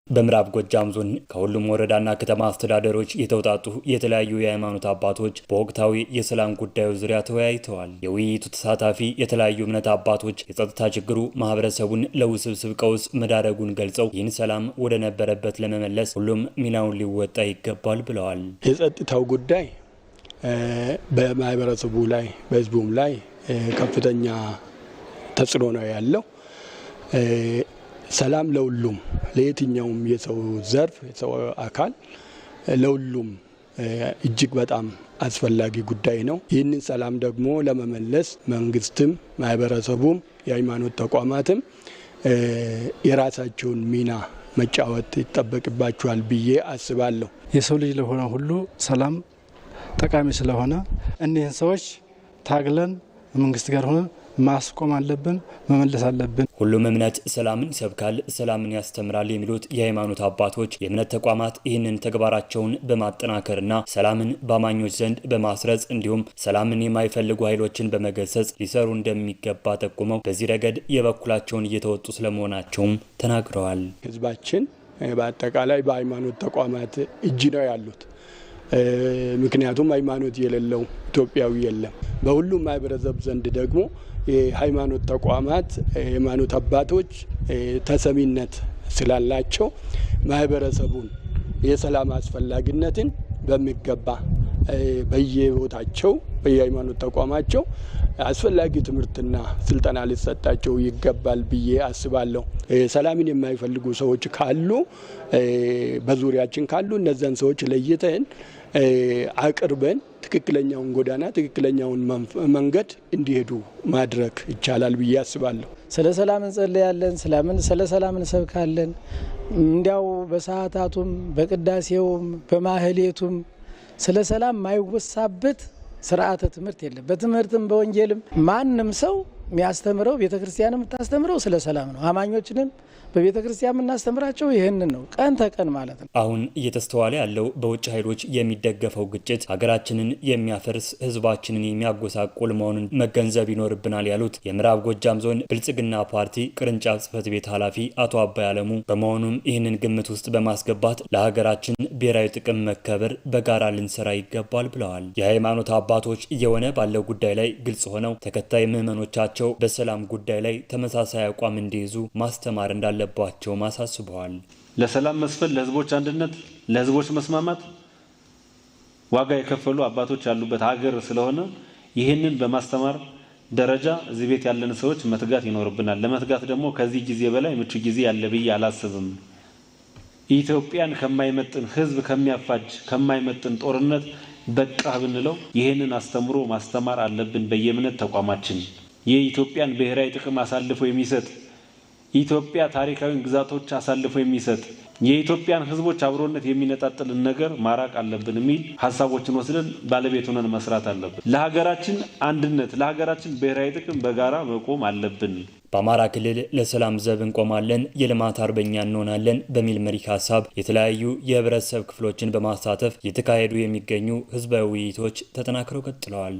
በምዕራብ ጎጃም ዞን ከሁሉም ወረዳና ከተማ አስተዳደሮች የተውጣጡ የተለያዩ የሃይማኖት አባቶች በወቅታዊ የሰላም ጉዳዮች ዙሪያ ተወያይተዋል። የውይይቱ ተሳታፊ የተለያዩ እምነት አባቶች የጸጥታ ችግሩ ማህበረሰቡን ለውስብስብ ቀውስ መዳረጉን ገልጸው ይህን ሰላም ወደ ነበረበት ለመመለስ ሁሉም ሚናውን ሊወጣ ይገባል ብለዋል። የጸጥታው ጉዳይ በማህበረሰቡ ላይ በህዝቡም ላይ ከፍተኛ ተጽዕኖ ነው ያለው። ሰላም ለሁሉም ለየትኛውም የሰው ዘርፍ የሰው አካል ለሁሉም እጅግ በጣም አስፈላጊ ጉዳይ ነው። ይህንን ሰላም ደግሞ ለመመለስ መንግስትም ማህበረሰቡም የሃይማኖት ተቋማትም የራሳቸውን ሚና መጫወት ይጠበቅባቸዋል ብዬ አስባለሁ። የሰው ልጅ ለሆነ ሁሉ ሰላም ጠቃሚ ስለሆነ እነዚህን ሰዎች ታግለን መንግስት ጋር ሆነ ማስቆም አለብን፣ መመለስ አለብን። ሁሉም እምነት ሰላምን ይሰብካል፣ ሰላምን ያስተምራል የሚሉት የሃይማኖት አባቶች የእምነት ተቋማት ይህንን ተግባራቸውን በማጠናከርና ሰላምን በአማኞች ዘንድ በማስረጽ እንዲሁም ሰላምን የማይፈልጉ ኃይሎችን በመገሰጽ ሊሰሩ እንደሚገባ ጠቁመው በዚህ ረገድ የበኩላቸውን እየተወጡ ስለመሆናቸውም ተናግረዋል። ህዝባችን በአጠቃላይ በሃይማኖት ተቋማት እጅ ነው ያሉት። ምክንያቱም ሃይማኖት የሌለው ኢትዮጵያዊ የለም። በሁሉም ማህበረሰብ ዘንድ ደግሞ የሃይማኖት ተቋማት የሃይማኖት አባቶች ተሰሚነት ስላላቸው ማህበረሰቡን የሰላም አስፈላጊነትን በሚገባ በየቦታቸው በየሃይማኖት ተቋማቸው አስፈላጊ ትምህርትና ስልጠና ሊሰጣቸው ይገባል ብዬ አስባለሁ። ሰላምን የማይፈልጉ ሰዎች ካሉ በዙሪያችን ካሉ እነዛን ሰዎች ለይተን አቅርበን ትክክለኛውን ጎዳና ትክክለኛውን መንገድ እንዲሄዱ ማድረግ ይቻላል ብዬ አስባለሁ። ስለ ሰላም እንጸልያለን፣ ስለ ሰላም እንሰብካለን። እንዲያው በሰዓታቱም በቅዳሴውም በማህሌቱም ስለ ሰላም ማይወሳበት ስርዓተ ትምህርት የለም። በትምህርትም በወንጌልም ማንም ሰው የሚያስተምረው ቤተክርስቲያንም የምታስተምረው ስለ ሰላም ነው። አማኞችንም በቤተክርስቲያን የምናስተምራቸው ይህንን ነው፣ ቀን ተቀን ማለት ነው። አሁን እየተስተዋለ ያለው በውጭ ኃይሎች የሚደገፈው ግጭት ሀገራችንን የሚያፈርስ ህዝባችንን የሚያጎሳቁል መሆኑን መገንዘብ ይኖርብናል ያሉት የምዕራብ ጎጃም ዞን ብልጽግና ፓርቲ ቅርንጫፍ ጽህፈት ቤት ኃላፊ አቶ አባይ አለሙ፣ በመሆኑም ይህንን ግምት ውስጥ በማስገባት ለሀገራችን ብሔራዊ ጥቅም መከበር በጋራ ልንሰራ ይገባል ብለዋል። የሃይማኖት አባቶች እየሆነ ባለው ጉዳይ ላይ ግልጽ ሆነው ተከታይ ምዕመኖቻቸው በሰላም ጉዳይ ላይ ተመሳሳይ አቋም እንዲይዙ ማስተማር እንዳለባቸው አሳስበዋል። ለሰላም መስፈን፣ ለህዝቦች አንድነት፣ ለህዝቦች መስማማት ዋጋ የከፈሉ አባቶች ያሉበት ሀገር ስለሆነ ይህንን በማስተማር ደረጃ እዚህ ቤት ያለን ሰዎች መትጋት ይኖርብናል። ለመትጋት ደግሞ ከዚህ ጊዜ በላይ ምቹ ጊዜ ያለ ብዬ አላስብም። ኢትዮጵያን ከማይመጥን ህዝብ ከሚያፋጅ ከማይመጥን ጦርነት በቃ ብንለው ይህንን አስተምሮ ማስተማር አለብን። በየእምነት ተቋማችን የኢትዮጵያን ብሔራዊ ጥቅም አሳልፎ የሚሰጥ ኢትዮጵያ ታሪካዊ ግዛቶች አሳልፎ የሚሰጥ የኢትዮጵያን ህዝቦች አብሮነት የሚነጣጥልን ነገር ማራቅ አለብን የሚል ሐሳቦችን ወስደን ባለቤት ሆነን መስራት አለብን። ለሀገራችን አንድነት ለሀገራችን ብሔራዊ ጥቅም በጋራ መቆም አለብን። በአማራ ክልል ለሰላም ዘብ እንቆማለን፣ የልማት አርበኛ እንሆናለን በሚል መሪ ሀሳብ የተለያዩ የህብረተሰብ ክፍሎችን በማሳተፍ እየተካሄዱ የሚገኙ ህዝባዊ ውይይቶች ተጠናክረው ቀጥለዋል።